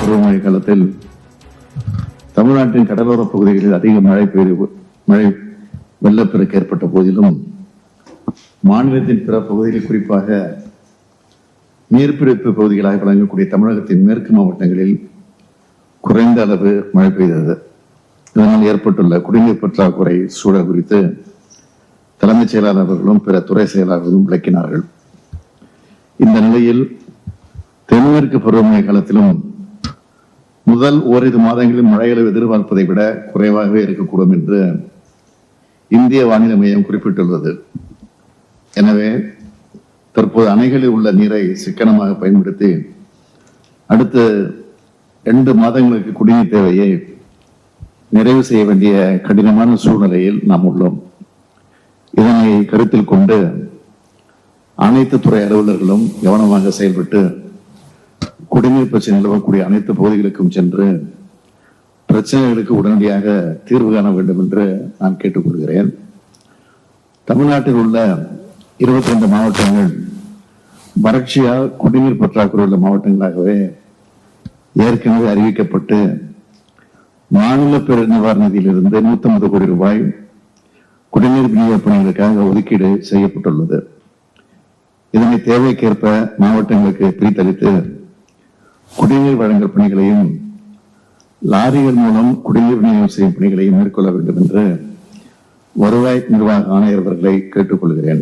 பருவமழை காலத்தில் தமிழ்நாட்டின் கடலோர பகுதிகளில் அதிக மழை வெள்ளப்பெருக்கு ஏற்பட்ட போதிலும் மாநிலத்தின் பிற பகுதிகளில் குறிப்பாக நீர்பிடிப்பு பகுதிகளாக வழங்கக்கூடிய தமிழகத்தின் மேற்கு மாவட்டங்களில் குறைந்த அளவு மழை பெய்தது. இதனால் ஏற்பட்டுள்ள குடிநீர் பற்றாக்குறை சூழல் குறித்து தலைமைச் செயலாளர்களும் பிற துறை செயலாளர்களும் விளக்கினார்கள். இந்த நிலையில் தென்மேற்கு பருவமழை காலத்திலும் முதல் ஓரிரு மாதங்களில் மழைகளை எதிர்பார்ப்பதை விட குறைவாகவே இருக்கக்கூடும் என்று இந்திய வானிலை மையம் குறிப்பிட்டுள்ளது. எனவே தற்போது அணைகளில் உள்ள நீரை சிக்கனமாக பயன்படுத்தி அடுத்த 2 மாதங்களுக்கு குடிநீர் தேவையை நிறைவு செய்ய வேண்டிய கடினமான சூழ்நிலையில் நாம் உள்ளோம். இதனை கருத்தில் கொண்டு அனைத்து துறை அலுவலர்களும் கவனமாக செயல்பட்டு குடிநீர் பிரச்சனை நிலவக்கூடிய அனைத்து பகுதிகளுக்கும் சென்று பிரச்சனைகளுக்கு உடனடியாக தீர்வு காண வேண்டும் என்று நான் கேட்டுக்கொள்கிறேன். தமிழ்நாட்டில் உள்ள 22 மாவட்டங்கள் வறட்சியால் குடிநீர் பற்றாக்குறை உள்ள மாவட்டங்களாகவே ஏற்கனவே அறிவிக்கப்பட்டு மாநில பேரிடர் நிவாரண நிதியிலிருந்து 150 கோடி ரூபாய் குடிநீர் விநியோக பணிகளுக்காக ஒதுக்கீடு செய்யப்பட்டுள்ளது. இதனை தேவைக்கேற்ப மாவட்டங்களுக்கு பிரித்தளித்து குடிநீர் வழங்கல் பணிகளையும் லாரிகள் மூலம் குடிநீர் விநியோகம் செய்யும் பணிகளையும் மேற்கொள்ள வேண்டும் என்று வருவாய் நிர்வாக ஆணையர் அவர்களை கேட்டுக்கொள்கிறேன்.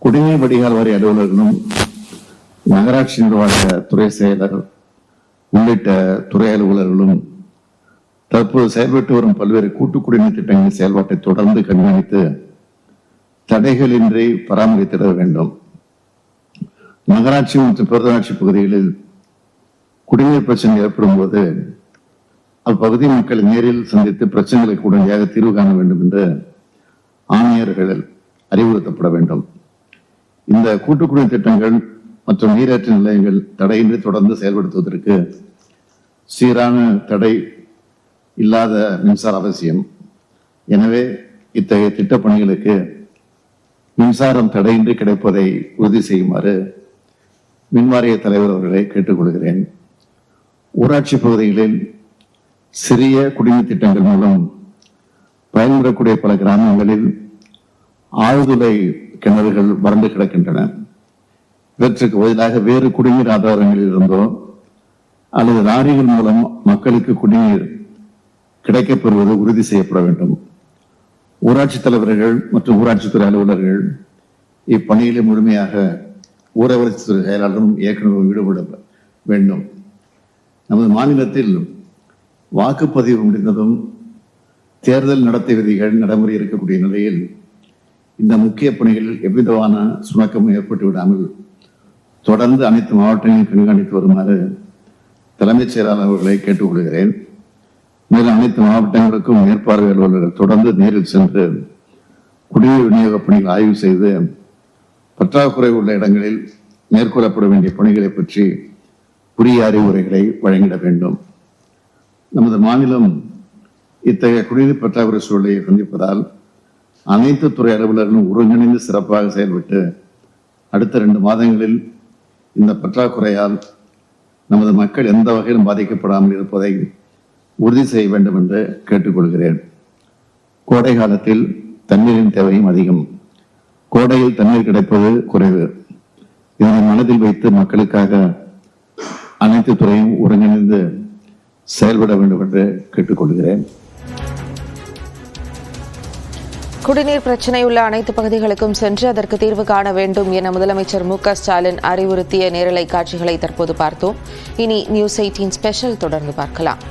குடிநீர் வடிகால் வாரிய அலுவலர்களும் நகராட்சி நிர்வாக துறை செயலர் உள்ளிட்ட துறை அலுவலர்களும் தற்போது செயல்பட்டு வரும் பல்வேறு கூட்டு குடிநீர் திட்டங்களின் செயல்பாட்டை தொடர்ந்து கண்காணித்து தடைகளின்றி பராமரித்திட வேண்டும். நகராட்சி மற்றும் பேரூராட்சி பகுதிகளில் குடிநீர் பிரச்சனை ஏற்படும் போது அப்பகுதி மக்களை நேரில் சந்தித்து பிரச்சனைகளுக்கு உடனடியாக தீர்வு காண வேண்டும் என்று ஆணையர்கள் அறிவுறுத்தப்பட வேண்டும். இந்த கூட்டு குடிநீர் திட்டங்கள் மற்றும் நீரேற்ற நிலையங்கள் தடையின்றி தொடர்ந்து செயல்படுத்துவதற்கு சீரான தடை இல்லாத மின்சார அவசியம். எனவே இத்தகைய திட்ட பணிகளுக்கு மின்சாரம் தடையின்றி கிடைப்பதை உறுதி செய்யுமாறு மின்வாரிய தலைவர் அவர்களை கேட்டுக்கொள்கிறேன். ஊராட்சி பகுதிகளில் சிறிய குடிநீர் திட்டங்கள் மூலம் பயன்பெறக்கூடிய பல கிராமங்களில் ஆழ்துளை கிணறுகள் வறண்டு கிடக்கின்றன. இவற்றுக்கு பதிலாக வேறு குடிநீர் ஆதாரங்களில் இருந்தோ அல்லது லாரிகள் மூலம் மக்களுக்கு குடிநீர் கிடைக்கப்பெறுவது உறுதி செய்யப்பட வேண்டும். ஊராட்சி தலைவர்கள் மற்றும் ஊராட்சித்துறை அலுவலர்கள் இப்பணியிலே முழுமையாக ஊரகத்துறை செயலாளரும் இயக்குநரும் ஈடுபட வேண்டும். நமது மாநிலத்தில் வாக்குப்பதிவு முடிந்ததும் தேர்தல் நடத்தை விதிகள் நடைமுறை இருக்கக்கூடிய நிலையில் இந்த முக்கிய பணிகளில் எவ்விதமான சுணக்கமும் ஏற்பட்டு விடாமல் தொடர்ந்து அனைத்து மாவட்டங்களையும் கண்காணித்து வருமாறு தலைமைச் செயலாளர் அவர்களை கேட்டுக்கொள்கிறேன். மேலும் அனைத்து மாவட்டங்களுக்கும் மேற்பார்வை அலுவலர்கள் தொடர்ந்து நேரில் சென்று குடிநீர் விநியோக பணிகள் ஆய்வு செய்து பற்றாக்குறை உள்ள இடங்களில் மேற்கொள்ளப்பட வேண்டிய பணிகளை பற்றி உரிய அறிவுரைகளை வழங்கிட வேண்டும். நமது மாநிலம் இத்தகைய குடிநீர் பற்றாக்குறை சூழலை சந்திப்பதால் அனைத்து துறை அலுவலர்களும் ஒருங்கிணைந்து சிறப்பாக செயல்பட்டு அடுத்த 2 மாதங்களில் இந்த பற்றாக்குறையால் நமது மக்கள் எந்த வகையிலும் பாதிக்கப்படாமல் இருப்பதை உறுதி செய்ய வேண்டும் என்று கேட்டுக்கொள்கிறேன். கோடை காலத்தில் தண்ணீரின் தேவையும் அதிகம். கோடையில் தண்ணீர் கிடைப்பது குறைவு. இதனை மனதில் வைத்து மக்களுக்காக அனைத்து துறையும் ஒருங்கிணைந்து செயல்பட வேண்டும் என்று கேட்டுக்கொள்கிறேன். குடிநீர் பிரச்சினை உள்ள அனைத்து பகுதிகளுக்கும் சென்று அதற்கு தீர்வு காண வேண்டும் என முதலமைச்சர் மு.க.ஸ்டாலின் அறிவுறுத்திய நேரலை காட்சிகளை தற்போது பார்த்தோம். இனி நியூஸ் 18 ஸ்பெஷல் தொடர்ந்து பார்க்கலாம்.